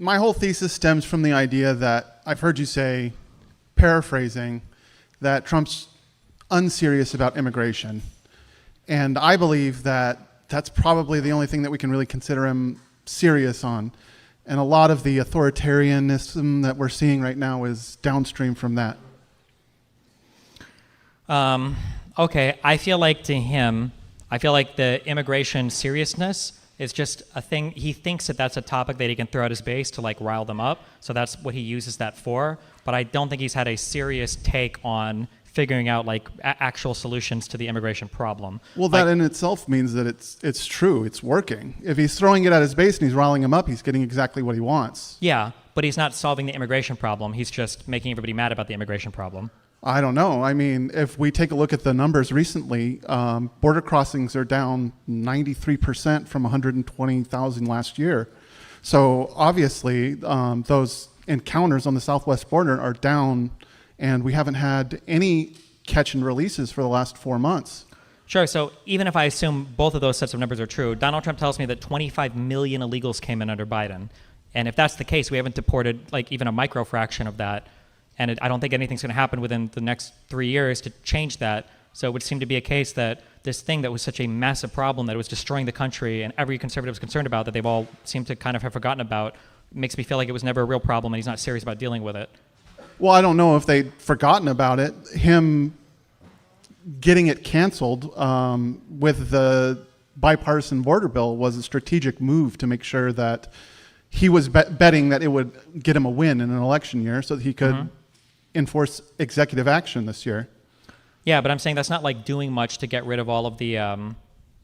My whole thesis stems from the idea that I've heard you say, paraphrasing, that Trump's unserious about immigration. And I believe that that's probably the only thing that we can really consider him serious on. And a lot of the authoritarianism that we're seeing right now is downstream from that. Okay, I feel like to him, the immigration seriousness is just a thing. He thinks that that's a topic that he can throw at his base to like rile them up. So that's what he uses that for. But I don't think he's had a serious take on figuring out like actual solutions to the immigration problem. Well, that in itself means that it's true, it's working. If he's throwing it at his base and he's riling him up, he's getting exactly what he wants. Yeah, but he's not solving the immigration problem. He's just making everybody mad about the immigration problem. I don't know. I mean, if we take a look at the numbers recently, border crossings are down 93% from 120,000 last year. So obviously, those encounters on the southwest border are down, and we haven't had any catch and releases for the last 4 months. Sure. So even if I assume both of those sets of numbers are true, Donald Trump tells me that 25 million illegals came in under Biden. And if that's the case, we haven't deported like even a micro fraction of that. And I don't think anything's going to happen within the next 3 years to change that. So it would seem to be a case that this thing that was such a massive problem that it was destroying the country and every conservative was concerned about, that they've all seemed to kind of have forgotten about, makes me feel like it was never a real problem and he's not serious about dealing with it. Well, I don't know if they'd forgotten about it. Him getting it canceled with the bipartisan border bill was a strategic move to make sure that he was betting that it would get him a win in an election year so that he could enforce executive action this year. Yeah, but I'm saying that's not like doing much to get rid of all of the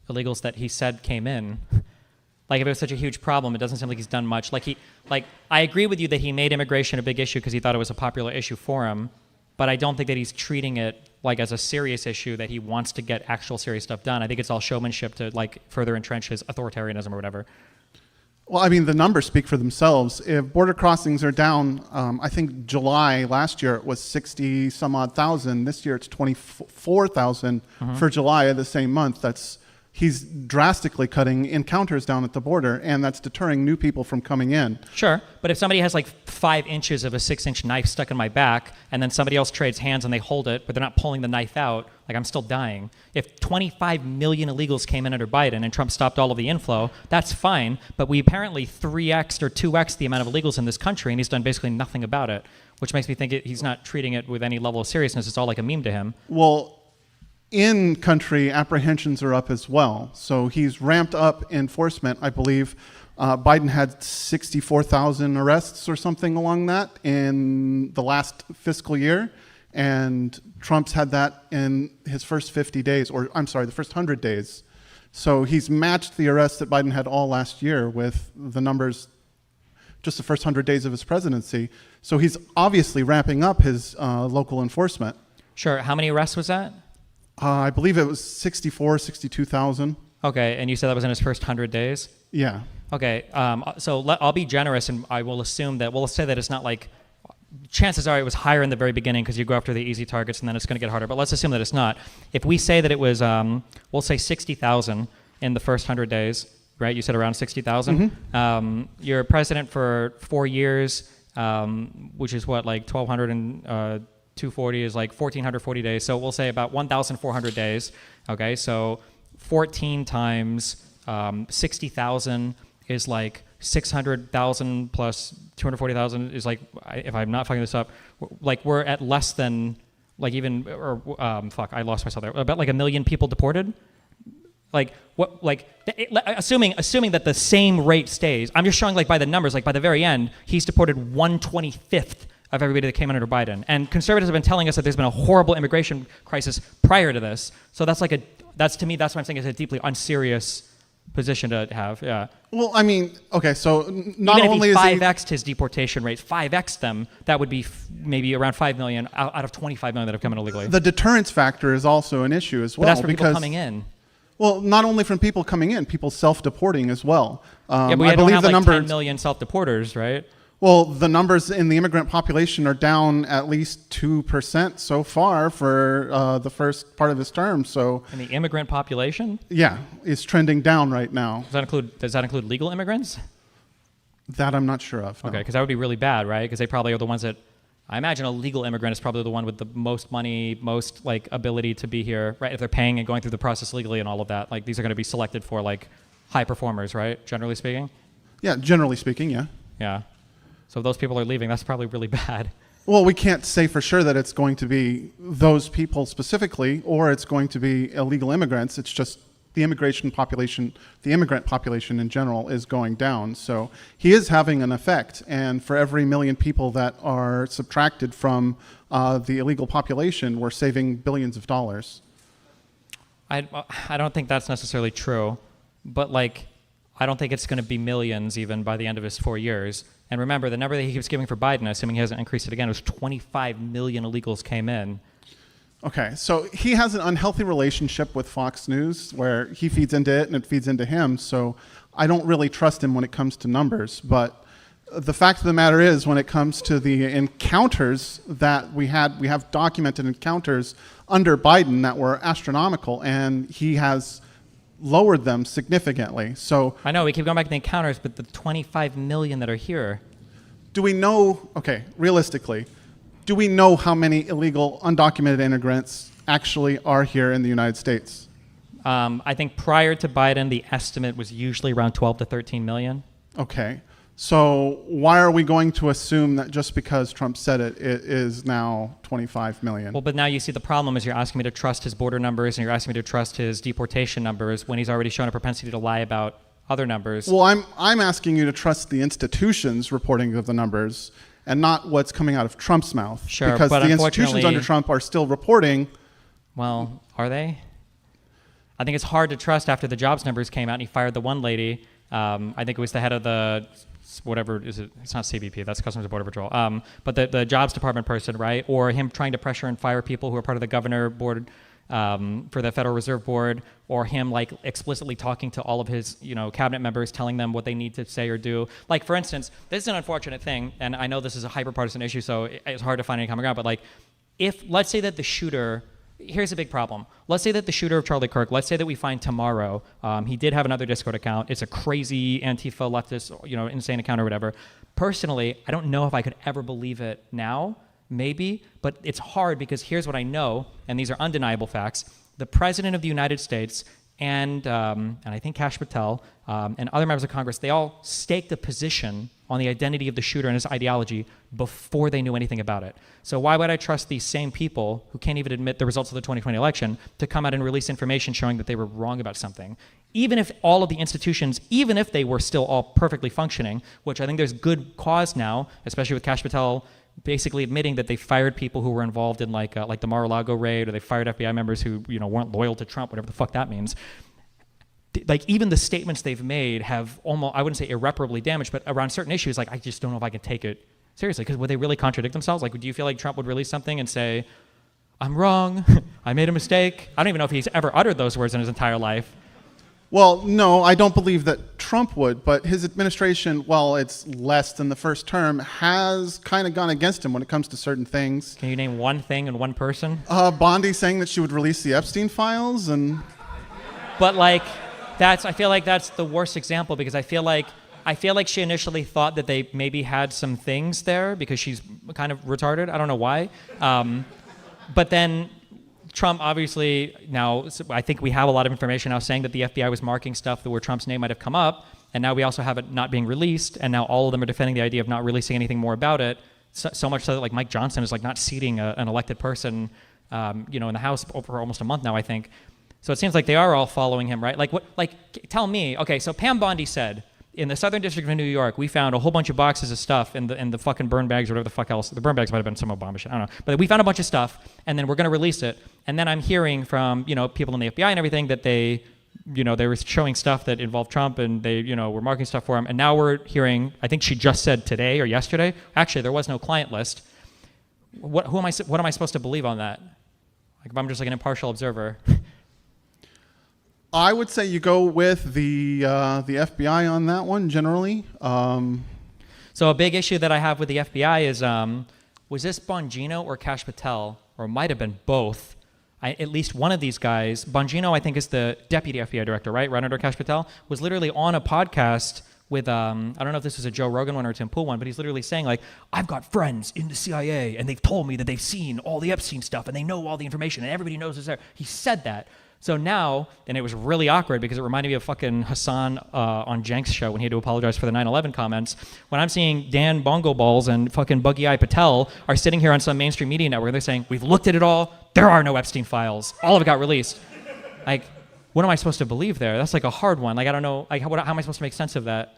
illegals that he said came in. Like if it was such a huge problem, it doesn't seem like he's done much. I agree with you that he made immigration a big issue because he thought it was a popular issue for him, but I don't think that he's treating it like as a serious issue that he wants to get actual serious stuff done. I think it's all showmanship to like further entrench his authoritarianism or whatever. Well, I mean, the numbers speak for themselves. If border crossings are down, I think July last year it was 60 some odd thousand. This year it's 24,000 for July of the same month. He's drastically cutting encounters down at the border, and that's deterring new people from coming in. Sure, but if somebody has like 5 inches of a 6-inch knife stuck in my back, and then somebody else trades hands and they hold it, but they're not pulling the knife out, like I'm still dying. If 25 million illegals came in under Biden and Trump stopped all of the inflow, that's fine, but we apparently 3x or 2x the amount of illegals in this country, and he's done basically nothing about it, which makes me think he's not treating it with any level of seriousness. It's all like a meme to him. Well, in country, apprehensions are up as well. So he's ramped up enforcement. I believe Biden had 64,000 arrests or something along that in the last fiscal year. And Trump's had that in his first 50 days, or I'm sorry, the first 100 days. So he's matched the arrests that Biden had all last year with the numbers just the first 100 days of his presidency. So he's obviously ramping up his local enforcement. Sure. How many arrests was that? I believe it was 62,000. Okay, and you said that was in his first 100 days? Yeah. Okay, so I'll be generous, and I will assume that, we'll say that it's not like, chances are it was higher in the very beginning because you go after the easy targets and then it's going to get harder, but let's assume that it's not. If we say that it was, we'll say 60,000 in the first 100 days, right? You said around 60,000. You're president for 4 years, which is what, like 1,200 and 240 is like 1,440 days. So we'll say about 1,400 days. Okay, so 14 times 60,000 is like 600,000 plus 240,000 is like, if I'm not fucking this up, like we're at less than like even, or I lost myself there. About like 1 million people deported. Like what? Like assuming that the same rate stays. I'm just showing like by the numbers. Like by the very end, he's deported 1/25 of everybody that came in under Biden. And conservatives have been telling us that there's been a horrible immigration crisis prior to this. So that's like to me, that's what I'm saying is a deeply unserious position to have. Yeah. Well, I mean, okay, so not even only if he is 5x'd his deportation rates, 5x them, that would be maybe around 5 million out of 25 million that have come in illegally. the deterrence factor is also an issue as well. But that's for people coming in. Well, not only from people coming in, people self-deporting as well. Yeah, but we don't have like 10 million self-deporters, right? Well, the numbers in the immigrant population are down at least 2% so far for the first part of his term. So, and the immigrant population? Yeah, is trending down right now. Does that include legal immigrants? That I'm not sure of. No. Okay, because that would be really bad, right? Because they probably are the ones that, I imagine a legal immigrant is probably the one with the most money, most like ability to be here, right? If they're paying and going through the process legally and all of that, like these are going to be selected for like high performers, right? Generally speaking. Yeah, generally speaking, yeah. Yeah. So if those people are leaving, that's probably really bad. Well, we can't say for sure that it's going to be those people specifically, or it's going to be illegal immigrants. It's just the immigrant population in general is going down. So he is having an effect. And for every million people that are subtracted from the illegal population, we're saving billions of dollars. I don't think that's necessarily true, but like, I don't think it's going to be millions even by the end of his 4 years. And remember, the number that he keeps giving for Biden, assuming he hasn't increased it again, was 25 million illegals came in. Okay, so he has an unhealthy relationship with Fox News where he feeds into it and it feeds into him. So I don't really trust him when it comes to numbers. But the fact of the matter is, when it comes to the encounters that we have documented encounters under Biden that were astronomical, and he has lowered them significantly. So I know we keep going back to the encounters, but the 25 million that are here. do we know, okay, realistically, do we know how many illegal undocumented immigrants actually are here in the United States? I think prior to Biden, the estimate was usually around 12 to 13 million. Okay. So why are we going to assume that just because Trump said it, it is now 25 million? Well, but now you see the problem is you're asking me to trust his border numbers and you're asking me to trust his deportation numbers when he's already shown a propensity to lie about other numbers. Well, I'm asking you to trust the institutions' reporting of the numbers and not what's coming out of Trump's mouth. Sure, because but the institutions under Trump are still reporting. Well, are they? I think it's hard to trust after the jobs numbers came out and he fired the one lady. I think it was the head of the whatever is it? It's not CBP. That's Customs and Border Patrol. But the jobs department person, right? Or him trying to pressure and fire people who are part of the governor board for the Federal Reserve Board, or him like explicitly talking to all of his cabinet members, telling them what they need to say or do. Like for instance, this is an unfortunate thing, and I know this is a hyper-partisan issue, so it's hard to find any common ground. But like, if let's say that the shooter. Here's a big problem. Let's say that the shooter of Charlie Kirk, let's say that we find tomorrow, he did have another Discord account. It's a crazy Antifa leftist, insane account or whatever. Personally, I don't know if I could ever believe it now, maybe, but it's hard because here's what I know, and these are undeniable facts. The President of the United States and I think Kash Patel and other members of Congress, they all staked a position on the identity of the shooter and his ideology before they knew anything about it. So why would I trust these same people who can't even admit the results of the 2020 election to come out and release information showing that they were wrong about something? Even if all of the institutions, even if they were still all perfectly functioning, which I think there's good cause now, especially with Kash Patel basically admitting that they fired people who were involved in like the Mar-a-Lago raid, or they fired FBI members who weren't loyal to Trump, whatever the fuck that means. Like even the statements they've made have almost, I wouldn't say irreparably damaged, but around certain issues, like I just don't know if I can take it seriously, because would they really contradict themselves? Like, do you feel like Trump would release something and say, I'm wrong, I made a mistake? I don't even know if he's ever uttered those words in his entire life. Well, no, I don't believe that Trump would, but his administration, while it's less than the first term, has kind of gone against him when it comes to certain things. Can you name one thing and one person? Bondi saying that she would release the Epstein files, and... But like, I feel like that's the worst example, because I feel like she initially thought that they maybe had some things there because she's kind of retarded. I don't know why. But then Trump obviously now, I think we have a lot of information now saying that the FBI was marking stuff where Trump's name might have come up, and now we also have it not being released, and now all of them are defending the idea of not releasing anything more about it, so much so that like Mike Johnson is like not seating an elected person in the House for almost a month now, I think. So it seems like they are all following him, right? Like, what? Like, tell me. Okay, so Pam Bondi said, in the Southern District of New York, we found a whole bunch of boxes of stuff in the fucking burn bags or whatever the fuck else. The burn bags might have been some Obama shit. I don't know. But we found a bunch of stuff, and then we're going to release it. And then I'm hearing from people in the FBI and everything that they were showing stuff that involved Trump, and they were marking stuff for him. And now we're hearing, I think she just said today or yesterday, actually there was no client list. What am I supposed to believe on that? Like, if I'm just like an impartial observer. I would say you go with the FBI on that one generally. So a big issue that I have with the FBI is, was this Bongino or Kash Patel, or it might have been both? At least one of these guys, Bongino I think is the deputy FBI director, right under Kash Patel, was literally on a podcast with I don't know if this was a Joe Rogan one or a Tim Pool one, but he's literally saying like, I've got friends in the CIA and they've told me that they've seen all the Epstein stuff and they know all the information and everybody knows it's there. He said that. So now, and it was really awkward because it reminded me of fucking Hassan on Jenk's show when he had to apologize for the 9/11 comments. When I'm seeing Dan Bongo Balls and fucking Buggy Eye Patel are sitting here on some mainstream media network, they're saying, we've looked at it all, there are no Epstein files, all of it got released. Like, what am I supposed to believe there? That's like a hard one. Like, I don't know, like, how am I supposed to make sense of that?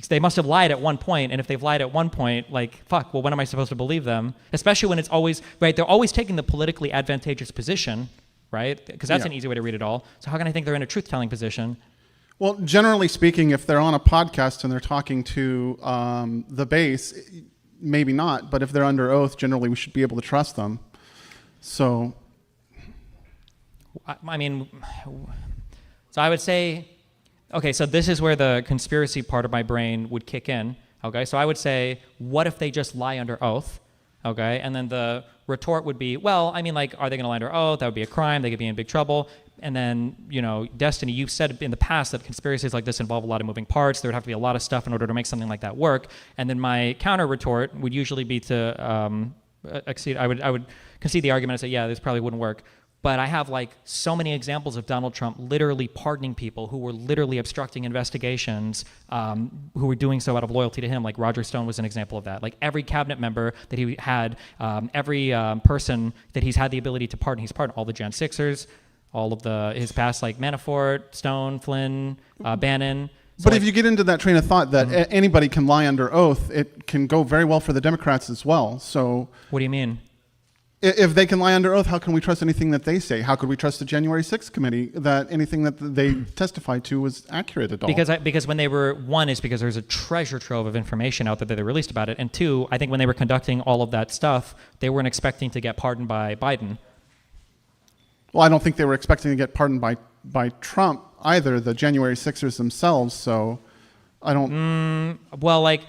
They must have lied at one point, and if they've lied at one point, like, fuck, well, when am I supposed to believe them? Especially when it's always, right, they're always taking the politically advantageous position, right? Because that's an easy way to read it all. So how can I think they're in a truth-telling position? Well, generally speaking, if they're on a podcast and they're talking to the base, maybe not. But if they're under oath, generally we should be able to trust them. So, I mean, so I would say, okay, so this is where the conspiracy part of my brain would kick in. Okay, so I would say, what if they just lie under oath? Okay, and then the retort would be, well, I mean, like, are they going to lie under oath? That would be a crime. They could be in big trouble. And then, you know, Destiny, you've said in the past that conspiracies like this involve a lot of moving parts. There would have to be a lot of stuff in order to make something like that work. And then my counter retort would usually be to accede. I would concede the argument and say, yeah, this probably wouldn't work. But I have like so many examples of Donald Trump literally pardoning people who were literally obstructing investigations, who were doing so out of loyalty to him. Like Roger Stone was an example of that. Like every cabinet member that he had, every person that he's had the ability to pardon, he's pardoned all the Jan Sixers, all of his past, like Manafort, Stone, Flynn, Bannon. So but like, if you get into that train of thought that anybody can lie under oath, it can go very well for the Democrats as well. So what do you mean? If they can lie under oath, how can we trust anything that they say? How could we trust the January 6th committee that anything that they testified to was accurate at all? Because when they were, one is because there's a treasure trove of information out there that they released about it, and two, I think when they were conducting all of that stuff, they weren't expecting to get pardoned by Biden. Well, I don't think they were expecting to get pardoned by Trump either, the January 6ers themselves, so I don't... Well, like,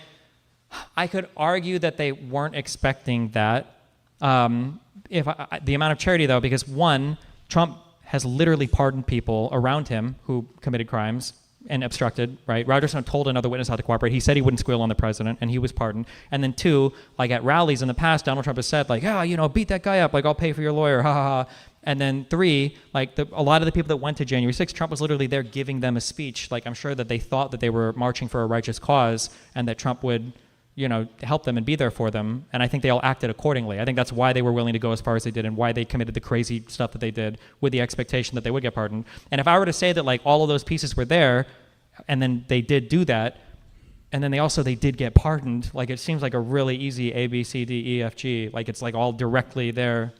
I could argue that they weren't expecting that. The amount of charity, though, because one, Trump has literally pardoned people around him who committed crimes and obstructed, right? Roger Stone told another witness how to cooperate. He said he wouldn't squeal on the president, and he was pardoned. And then two, like at rallies in the past, Donald Trump has said, like, yeah, you know, beat that guy up, like, I'll pay for your lawyer, ha, ha, ha. And then three, like, a lot of the people that went to January 6th, Trump was literally there giving them a speech. Like, I'm sure that they thought that they were marching for a righteous cause and that Trump would, you know, help them and be there for them. And I think they all acted accordingly. I think that's why they were willing to go as far as they did and why they committed the crazy stuff that they did with the expectation that they would get pardoned. And if I were to say that, like, all of those pieces were there and then they did do that, and then they did get pardoned, like, it seems like a really easy A, B, C, D, E, F, G. Like, it's like all directly there.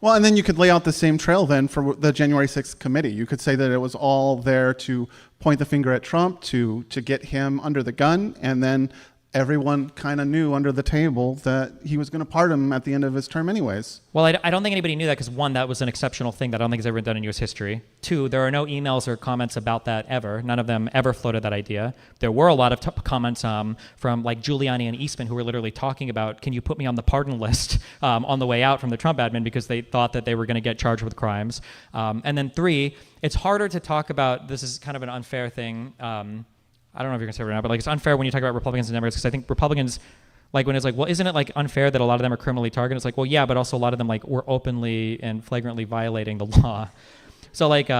Well, and then you could lay out the same trail then for the January 6th committee. You could say that it was all there to point the finger at Trump, to get him under the gun, and then everyone kind of knew under the table that he was going to pardon him at the end of his term anyways. Well, I don't think anybody knew that because, one, that was an exceptional thing that I don't think has ever been done in U.S. history. Two, there are no emails or comments about that ever. None of them ever floated that idea. There were a lot of comments from, like, Giuliani and Eastman who were literally talking about, can you put me on the pardon list on the way out from the Trump admin because they thought that they were going to get charged with crimes. And then three, it's harder to talk about, this is kind of an unfair thing, I don't know if you're going to say it right now, but, like, it's unfair when you talk about Republicans and Democrats because I think Republicans, like, when it's like, well, isn't it, like, unfair that a lot of them are criminally targeted? It's like, well, yeah, but also a lot of them, like, were openly and flagrantly violating the law. So, like,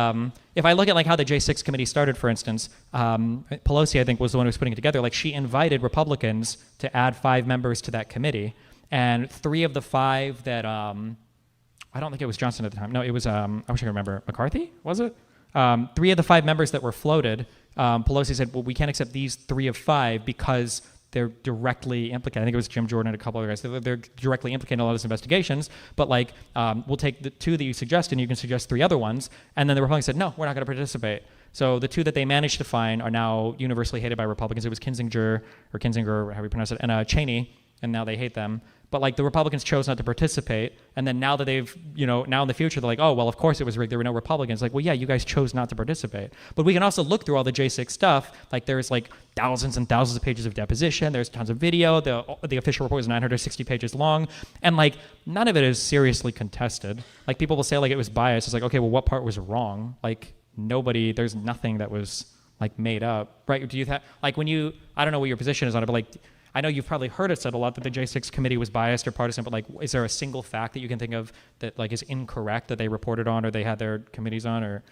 if I look at, like, how the J6 committee started, for instance, Pelosi, I think, was the one who was putting it together. Like, she invited Republicans to add 5 members to that committee, and 3 of the 5 that I don't think it was Johnson at the time. No, it was I wish I could remember. McCarthy, was it? 3 of the 5 members that were floated, Pelosi said, well, we can't accept these 3 of 5 because they're directly implicated. I think it was Jim Jordan and a couple other guys. They're directly implicated in a lot of these investigations. But, like, we'll take the 2 that you suggest and you can suggest 3 other ones. And then the Republicans said, no, we're not going to participate. So the 2 that they managed to find are now universally hated by Republicans. It was Kinzinger, or however you pronounce it, and Cheney, and now they hate them. But, like, the Republicans chose not to participate, and then now that they've, you know, now in the future, they're like, oh, well, of course it was rigged. There were no Republicans. Like, well, yeah, you guys chose not to participate. But we can also look through all the J6 stuff. Like, there's, like, thousands and thousands of pages of deposition. There's tons of video. The official report is 960 pages long. And, like, none of it is seriously contested. Like, people will say, like, it was biased. It's like, okay, well, what part was wrong? Like, there's nothing that was like made up, right? Do you like when you, I don't know what your position is on it, but like, I know you've probably heard it said a lot that the J6 committee was biased or partisan, but like, is there a single fact that you can think of that like is incorrect that they reported on or they had their committees on, or?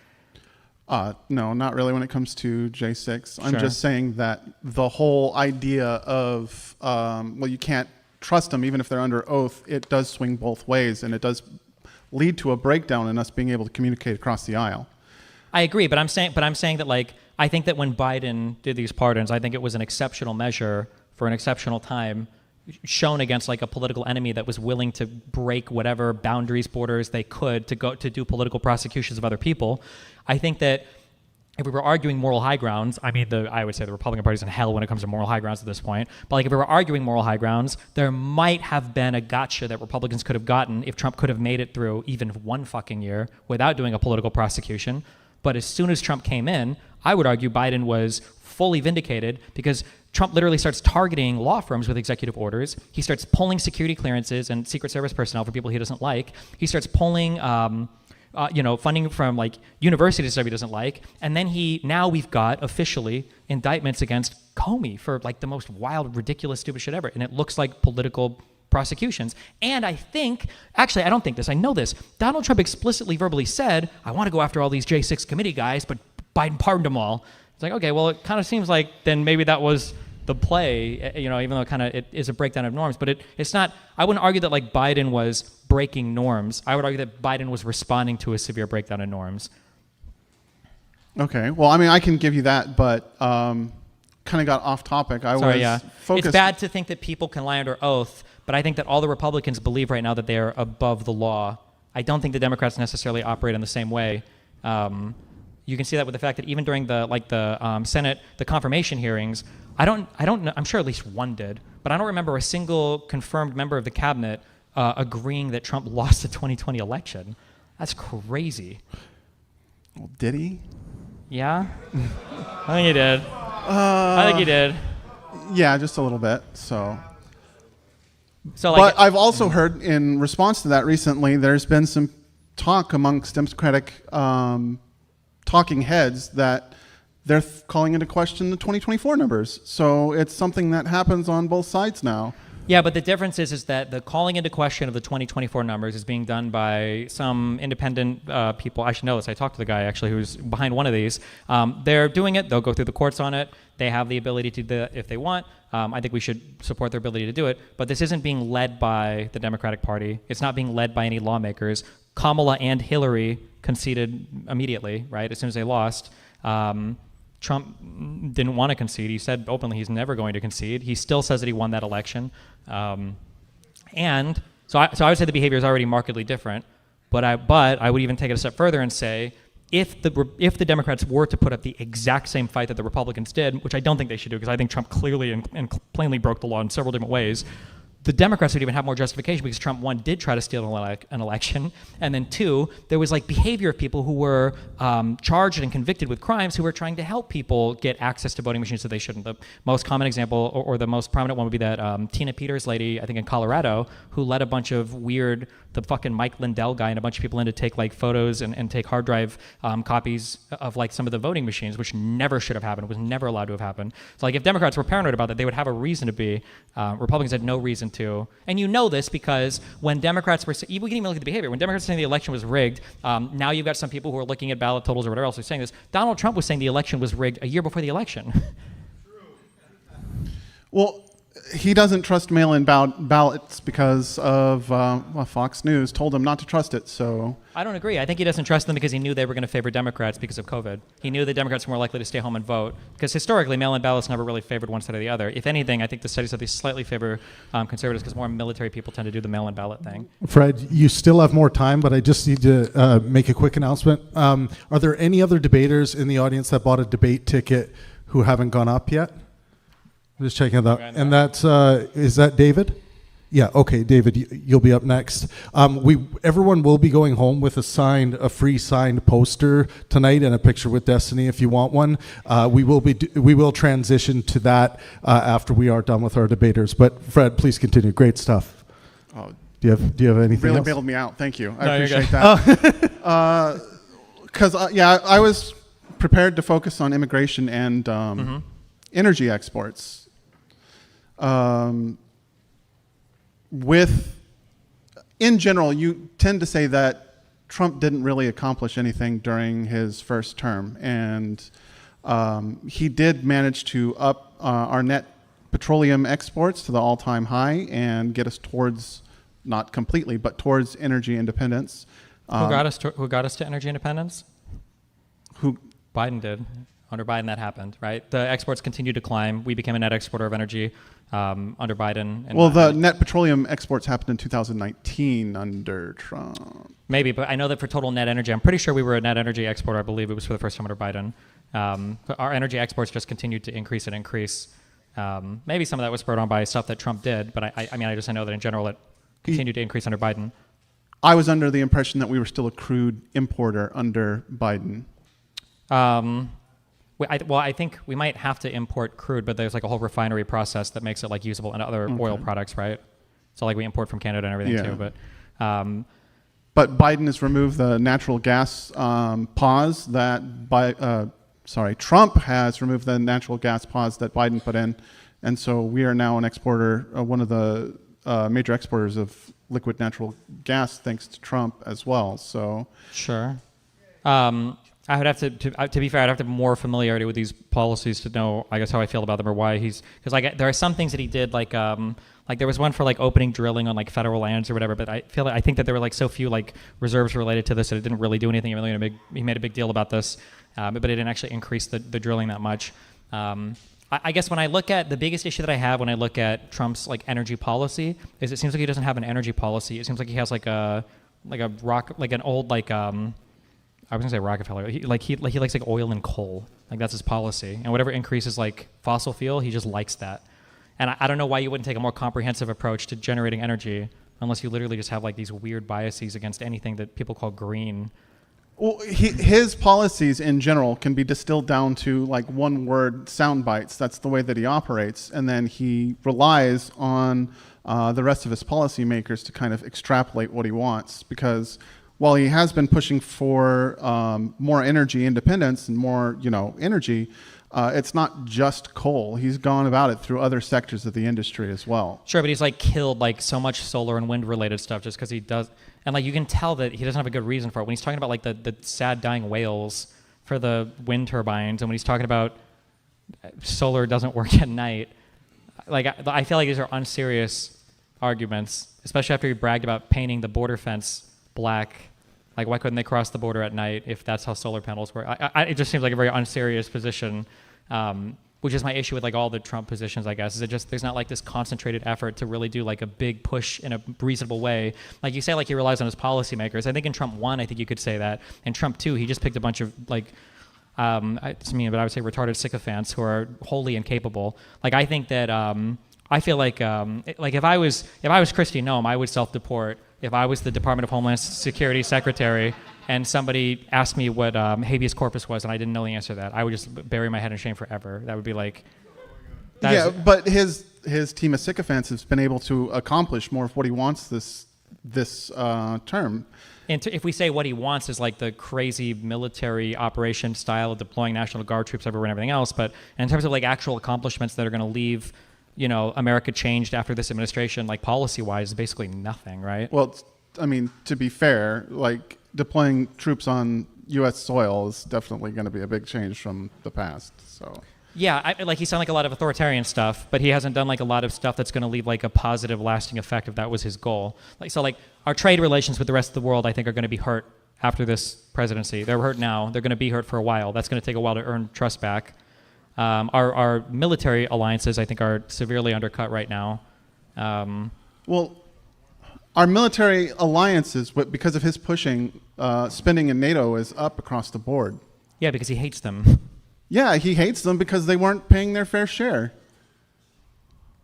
No, not really when it comes to J6. I'm Sure. just saying that the whole idea of, well, you can't trust them even if they're under oath, it does swing both ways, and it does lead to a breakdown in us being able to communicate across the aisle. I agree, but I'm saying that like, I think that when Biden did these pardons, I think it was an exceptional measure for an exceptional time shown against like a political enemy that was willing to break whatever boundaries, borders they could to go to do political prosecutions of other people. I think that if we were arguing moral high grounds, I mean, I would say the Republican Party's in hell when it comes to moral high grounds at this point. But like if we were arguing moral high grounds, there might have been a gotcha that Republicans could have gotten if Trump could have made it through even one fucking year without doing a political prosecution. But as soon as Trump came in, I would argue Biden was fully vindicated because Trump literally starts targeting law firms with executive orders. He starts pulling security clearances and Secret Service personnel for people he doesn't like. He starts pulling, funding from like universities that he doesn't like. And then now we've got officially indictments against Comey for like the most wild, ridiculous, stupid shit ever. And it looks like political prosecutions. And I think, actually, I don't think this, I know this. Donald Trump explicitly verbally said, I want to go after all these J6 committee guys, but Biden pardoned them all. It's like, okay, well, it kind of seems like then maybe that was the play, even though it is a breakdown of norms, but it's not, I wouldn't argue that like Biden was breaking norms. I would argue that Biden was responding to a severe breakdown in norms. Okay, well, I mean, I can give you that, but kind of got off topic. Focused. It's bad to think that people can lie under oath, but I think that all the Republicans believe right now that they are above the law. I don't think the Democrats necessarily operate in the same way. You can see that with the fact that even during the Senate, the confirmation hearings, I don't know, I'm sure at least one did, but I don't remember a single confirmed member of the cabinet agreeing that Trump lost the 2020 election. That's crazy. Well, did he? Yeah? I think he did. I think he did. Yeah, just a little bit, so. But I've also heard in response to that recently, there's been some talk amongst Democratic talking heads that they're calling into question the 2024 numbers. So it's something that happens on both sides now. Yeah, but the difference is that the calling into question of the 2024 numbers is being done by some independent people. I should know this. I talked to the guy actually who's behind one of these. They're doing it. They'll go through the courts on it. They have the ability to do it if they want. I think we should support their ability to do it. But this isn't being led by the Democratic Party. It's not being led by any lawmakers. Kamala and Hillary conceded immediately, right, as soon as they lost. Trump didn't want to concede. He said openly he's never going to concede. He still says that he won that election. And so I would say the behavior is already markedly different. But I would even take it a step further and say if the Democrats were to put up the exact same fight that the Republicans did, which I don't think they should do because I think Trump clearly and plainly broke the law in several different ways, the Democrats would even have more justification because Trump, one, did try to steal an election, and then two, there was like behavior of people who were charged and convicted with crimes who were trying to help people get access to voting machines that they shouldn't. The most common example, or the most prominent one, would be that Tina Peters lady, I think in Colorado, who let a bunch of the fucking Mike Lindell guy and a bunch of people in to take like photos and take hard drive copies of like some of the voting machines, which never should have happened, was never allowed to have happened. So like if Democrats were paranoid about that, they would have a reason to be. Republicans had no reason to. And you know this because when Democrats were, we can even look at the behavior. When Democrats were saying the election was rigged, now you've got some people who are looking at ballot totals or whatever else who are saying this. Donald Trump was saying the election was rigged a year before the election. Well, he doesn't trust mail-in ballots because of Fox News told him not to trust it. So I don't agree. I think he doesn't trust them because he knew they were going to favor Democrats because of COVID. He knew the Democrats were more likely to stay home and vote because historically mail-in ballots never really favored one side or the other. If anything, I think the studies have these slightly favor conservatives because more military people tend to do the mail-in ballot thing. Fred, you still have more time, but I just need to make a quick announcement. Are there any other debaters in the audience that bought a debate ticket who haven't gone up yet? I'm just checking that. And that's, is that David? Yeah, okay, David, you'll be up next. Everyone will be going home with a free signed poster tonight and a picture with Destiny if you want one. We will transition to that after we are done with our debaters. But Fred, please continue. Great stuff. Oh, do you have anything really else? bailed me out. Thank you. I appreciate that. Because I was prepared to focus on immigration and energy exports. In general, you tend to say that Trump didn't really accomplish anything during his first term, and he did manage to up our net petroleum exports to the all-time high and get us towards, not completely, but towards energy independence. Who got us to energy independence? Who? Biden did. Under Biden, that happened, right? The exports continued to climb. We became a net exporter of energy under Biden. And well, the net petroleum exports happened in 2019 under Trump. Maybe, but I know that for total net energy, I'm pretty sure we were a net energy exporter. I believe it was for the first time under Biden. But our energy exports just continued to increase and increase. Maybe some of that was spurred on by stuff that Trump did, but I know that in general it continued to increase under Biden. I was under the impression that we were still a crude importer under Biden. I think we might have to import crude, but there's like a whole refinery process that makes it like usable in other oil products, right? So like we import from Canada and everything too. But Biden has removed the natural gas pause that Trump has removed the natural gas pause that Biden put in, and so we are now an exporter, one of the major exporters of liquid natural gas, thanks to Trump as well. So sure. I would have to be fair, I'd have to have more familiarity with these policies to know, I guess, how I feel about them or why because like there are some things that he did, like there was one for like opening drilling on like federal lands or whatever, but I think that there were like so few like reserves related to this that it didn't really do anything. He made a big deal about this, but it didn't actually increase the drilling that much. I guess when I look at the biggest issue that I have when I look at Trump's like energy policy is it seems like he doesn't have an energy policy. It seems like he has like an old I was gonna say Rockefeller. He likes like oil and coal. Like that's his policy. And whatever increases like fossil fuel, he just likes that. And I don't know why you wouldn't take a more comprehensive approach to generating energy unless you literally just have like these weird biases against anything that people call green. Well, his policies in general can be distilled down to like one word sound bites. That's the way that he operates. And then he relies on the rest of his policymakers to kind of extrapolate what he wants, because while he has been pushing for more energy independence and more, energy, it's not just coal. He's gone about it through other sectors of the industry as well. Sure, but he's like killed like so much solar and wind related stuff just because he does, and like you can tell that he doesn't have a good reason for it when he's talking about like the sad dying whales for the wind turbines, and when he's talking about solar doesn't work at night. Like I feel like these are unserious arguments, especially after he bragged about painting the border fence black. Like, why couldn't they cross the border at night if that's how solar panels work? It just seems like a very unserious position, which is my issue with like all the Trump positions, I guess. Is it just there's not like this concentrated effort to really do like a big push in a reasonable way. Like you say, like he relies on his policymakers. I think in Trump 1, I think you could say that. In Trump 2, he just picked a bunch of like, it's mean, but I would say retarded sycophants who are wholly incapable. Like I think that I feel like if I was Kristi Noem, I would self-deport. If I was the Department of Homeland Security Secretary and somebody asked me what habeas corpus was and I didn't know the answer to that, I would just bury my head in shame forever. That would be like... But his team of sycophants has been able to accomplish more of what he wants this term. And if we say what he wants is like the crazy military operation style of deploying National Guard troops everywhere and everything else, but in terms of like actual accomplishments that are going to leave America changed after this administration, like policy-wise, is basically nothing, right? Well, to be fair, like deploying troops on U.S. soil is definitely going to be a big change from the past. So. Yeah, he's done like a lot of authoritarian stuff, but he hasn't done like a lot of stuff that's going to leave like a positive, lasting effect if that was his goal. Like our trade relations with the rest of the world, I think, are going to be hurt after this presidency. They're hurt now. They're going to be hurt for a while. That's going to take a while to earn trust back. Our military alliances, I think, are severely undercut right now. Well, our military alliances, because of his pushing, spending in NATO is up across the board. Yeah, because he hates them. Yeah, he hates them because they weren't paying their fair share.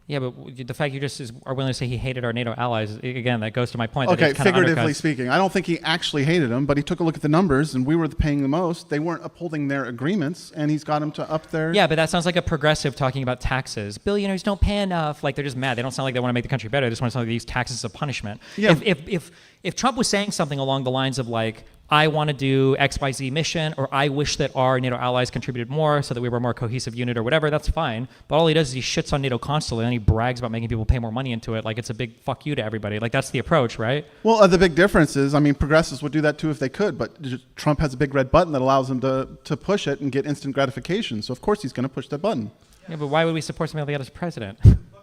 Yeah, but the fact you just are willing to say he hated our NATO allies, again, that goes to my point. Okay, that figuratively speaking. I don't think he actually hated them, but he took a look at the numbers, and we were paying the most. They weren't upholding their agreements, and he's got them to up their... Yeah, but that sounds like a progressive talking about taxes. Billionaires don't pay enough. Like, they're just mad. They don't sound like they want to make the country better. They just want to sound like these taxes as a punishment. Yeah. If Trump was saying something along the lines of, like, I want to do XYZ mission, or I wish that our NATO allies contributed more so that we were a more cohesive unit or whatever, that's fine. But all he does is he shits on NATO constantly, and he brags about making people pay more money into it. Like, it's a big fuck you to everybody. Like, that's the approach, right? Well, the big difference is, I mean, progressives would do that too if they could, but Trump has a big red button that allows him to push it and get instant gratification. So, of course, he's going to push that button. Yeah, but why would we support somebody like that as president?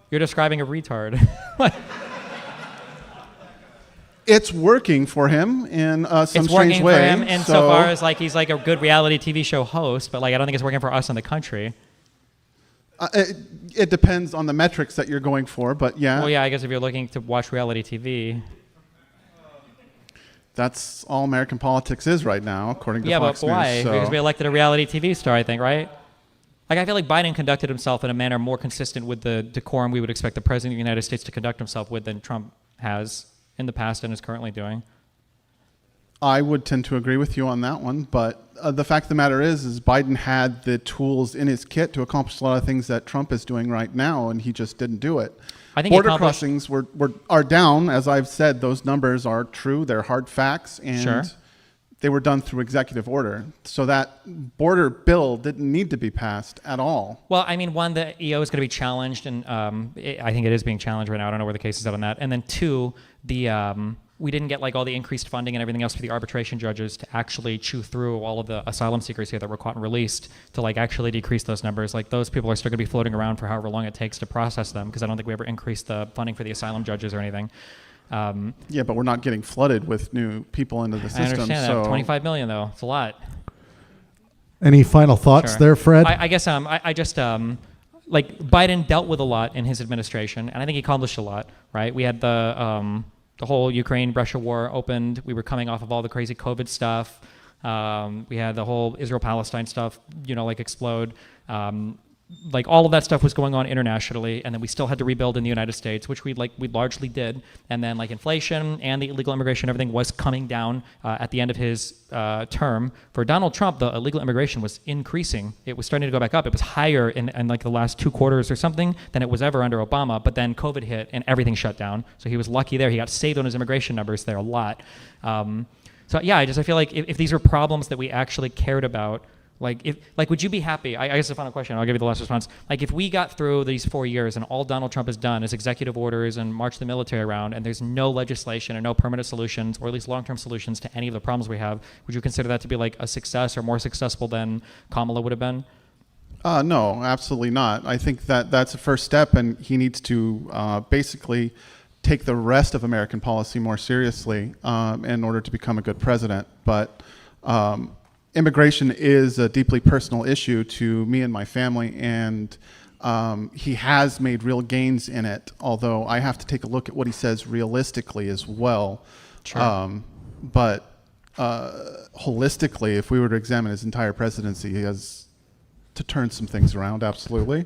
You're describing a retard. It's working for him in some It's strange working way. for him insofar as like he's like a good reality TV show host, but like I don't think it's working for us in the country. It depends on the metrics that you're going for, but yeah. Well, yeah, I guess if you're looking to watch reality TV. That's all American politics is right now, according to Yeah, Fox but why? News. So. Because we elected a reality TV star, I think, right? Like, I feel like Biden conducted himself in a manner more consistent with the decorum we would expect the president of the United States to conduct himself with than Trump has in the past and is currently doing. I would tend to agree with you on that one, but the fact of the matter is Biden had the tools in his kit to accomplish a lot of things that Trump is doing right now, and he just didn't do it. I think border crossings are down, as I've said. Those numbers are true; they're hard facts, and Sure. they were done through executive order. So that border bill didn't need to be passed at all. Well, I mean, one, the EO is going to be challenged, and I think it is being challenged right now. I don't know where the case is at on that. And then two, we didn't get like all the increased funding and everything else for the arbitration judges to actually chew through all of the asylum seekers here that were caught and released to like actually decrease those numbers. Like, those people are still going to be floating around for however long it takes to process them, because I don't think we ever increased the funding for the asylum judges or anything. Yeah, but we're not getting flooded with new people into the system. I understand so that. 25 million though, it's a lot. Any final thoughts Sure. there, Fred? I guess I just like Biden dealt with a lot in his administration, and I think he accomplished a lot. Right? We had the whole Ukraine-Russia war opened. We were coming off of all the crazy COVID stuff. We had the whole Israel-Palestine stuff, like explode. Like, all of that stuff was going on internationally, and then we still had to rebuild in the United States, which we largely did. And then like inflation and the illegal immigration, everything was coming down at the end of his term. For Donald Trump, the illegal immigration was increasing. It was starting to go back up. It was higher in like the last 2 quarters or something than it was ever under Obama. But then COVID hit and everything shut down. So he was lucky there. He got saved on his immigration numbers there a lot. So yeah, I feel like if these were problems that we actually cared about. Would you be happy? I guess the final question, I'll give you the last response. Like, if we got through these 4 years and all Donald Trump has done is executive orders and march the military around, and there's no legislation and no permanent solutions, or at least long-term solutions to any of the problems we have, would you consider that to be like a success or more successful than Kamala would have been? No, absolutely not. I think that's a first step, and he needs to basically take the rest of American policy more seriously in order to become a good president. But immigration is a deeply personal issue to me and my family, and he has made real gains in it, although I have to take a look at what he says realistically as well. Sure. But holistically, if we were to examine his entire presidency, he has to turn some things around, absolutely.